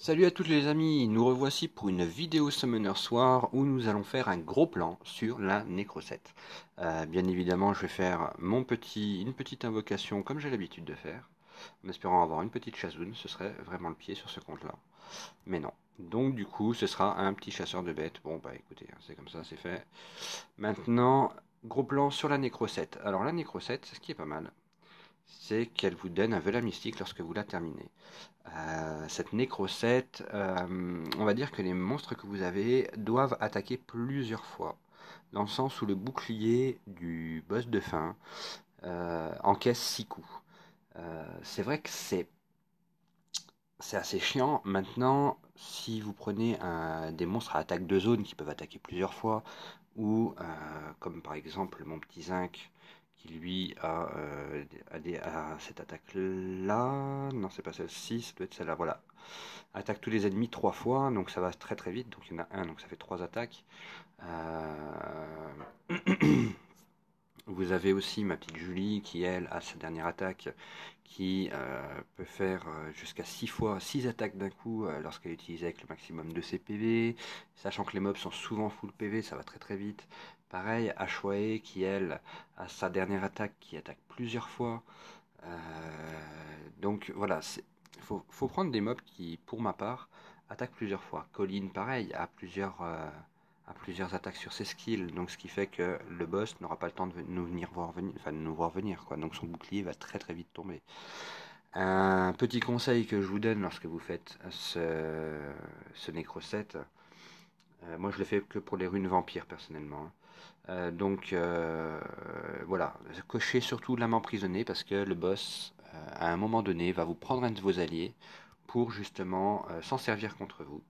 Salut à toutes les amis, nous revoici pour une vidéo Summoner Soir où nous allons faire un gros plan sur la Necrosette. Bien évidemment, je vais faire une petite invocation comme j'ai l'habitude de faire, en espérant avoir une petite chazoune, ce serait vraiment le pied sur ce compte-là. Mais non. Donc du coup, ce sera un petit chasseur de bêtes. Bon bah écoutez, hein, c'est comme ça, c'est fait. Maintenant, gros plan sur la Necrosette. Alors la Necrosette, ce qui est pas mal, c'est qu'elle vous donne un Venin mystique lorsque vous la terminez. Cette nécrocette, on va dire que les monstres que vous avez doivent attaquer plusieurs fois, dans le sens où le bouclier du boss de fin encaisse 6 coups. C'est vrai que c'est assez chiant. Maintenant, si vous prenez des monstres à attaque de zone qui peuvent attaquer plusieurs fois, ou comme par exemple mon petit zinc qui lui a cette attaque-là, non c'est pas celle-ci, ça doit être celle-là, voilà. Attaque tous les ennemis 3 fois, donc ça va très très vite, donc il y en a un, donc ça fait 3 attaques. Euh, Vous avez aussi ma petite Julie qui, elle, a sa dernière attaque qui peut faire jusqu'à 6 fois 6 attaques d'un coup lorsqu'elle est utilisée avec le maximum de ses PV. Sachant que les mobs sont souvent full PV, ça va très très vite. Pareil, Ashwae qui, elle, a sa dernière attaque qui attaque plusieurs fois. Donc voilà, faut prendre des mobs qui, pour ma part, attaquent plusieurs fois. Colin, pareil, a plusieurs attaques sur ses skills, donc ce qui fait que le boss n'aura pas le temps de nous venir voir venir, enfin de nous voir venir, quoi. Donc son bouclier va très très vite tomber. Un petit conseil que je vous donne lorsque vous faites ce Necrosette, moi je le fais que pour les runes vampires personnellement, hein. Voilà, cochez surtout l'âme emprisonnée parce que le boss, à un moment donné, va vous prendre un de vos alliés pour justement s'en servir contre vous.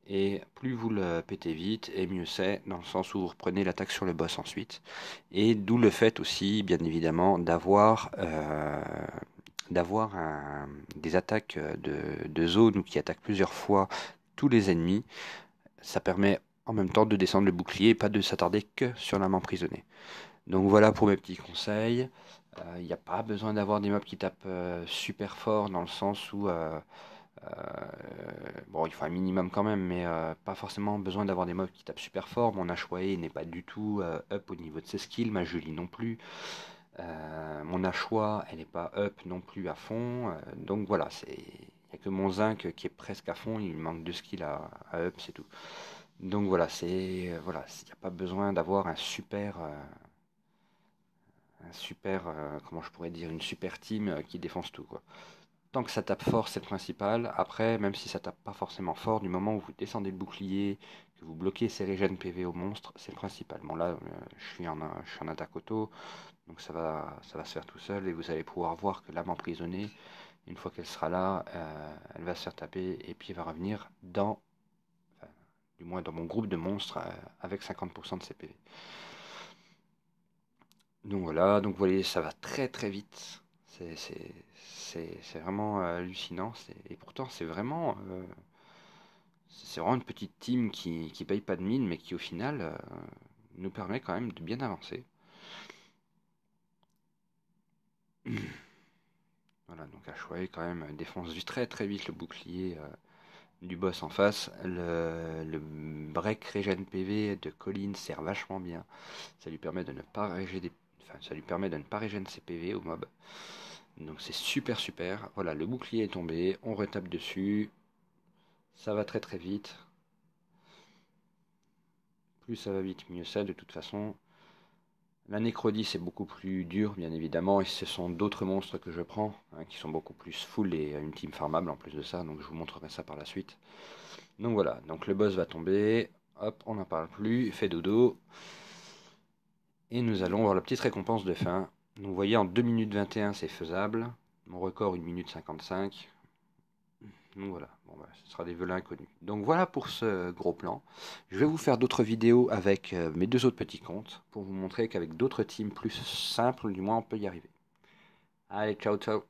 Et plus vous le pétez vite, et mieux c'est, dans le sens où vous reprenez l'attaque sur le boss ensuite. Et d'où le fait aussi, bien évidemment, d'avoir des attaques de zone ou qui attaquent plusieurs fois tous les ennemis. Ça permet en même temps de descendre le bouclier et pas de s'attarder que sur l'âme emprisonnée. Donc voilà pour mes petits conseils. Il n'y a pas besoin d'avoir des mobs qui tapent super fort dans le sens où euh, bon, il faut un minimum quand même, mais pas forcément besoin d'avoir des mobs qui tapent super fort. Mon Ashwae n'est pas du tout up au niveau de ses skills, ma Julie non plus. Mon Ashwa, elle n'est pas up non plus à fond. Donc voilà, il n'y a que mon Zinc qui est presque à fond, il manque de skills à up, c'est tout. Donc voilà, voilà, il n'y a pas besoin d'avoir comment je pourrais dire, une super team qui défonce tout, quoi. Tant que ça tape fort, c'est le principal. Après, même si ça tape pas forcément fort, du moment où vous descendez le bouclier, que vous bloquez ces régènes PV au monstre, c'est le principal. Bon là, je suis en attaque auto, donc ça va se faire tout seul et vous allez pouvoir voir que l'âme emprisonnée, une fois qu'elle sera là, elle va se faire taper et puis elle va revenir enfin, du moins dans mon groupe de monstres avec 50% de ses PV. Donc voilà, donc vous voyez, ça va très très vite. C'est vraiment hallucinant. Et pourtant, c'est vraiment une petite team qui paye pas de mine, mais qui au final nous permet quand même de bien avancer. Voilà, donc Ashway quand même défonce très très vite le bouclier du boss en face. Le break regen PV de Colin sert vachement bien. Ça lui permet de ne pas ça lui permet de ne pas régénérer ses PV au mob. Donc c'est super super. Voilà, le bouclier est tombé, on retape dessus. Ça va très très vite. Plus ça va vite, mieux c'est de toute façon. La Nécrodie c'est beaucoup plus dur bien évidemment et ce sont d'autres monstres que je prends hein, qui sont beaucoup plus full et une team farmable en plus de ça, donc je vous montrerai ça par la suite. Donc voilà, donc le boss va tomber, hop, on n'en parle plus, fait dodo. Et nous allons voir la petite récompense de fin. Donc vous voyez en 2 minutes 21 c'est faisable. Mon record 1 minute 55. Donc voilà, bon, bah, ce sera des velins inconnus. Donc voilà pour ce gros plan. Je vais vous faire d'autres vidéos avec mes deux autres petits comptes pour vous montrer qu'avec d'autres teams plus simples, du moins on peut y arriver. Allez, ciao ciao.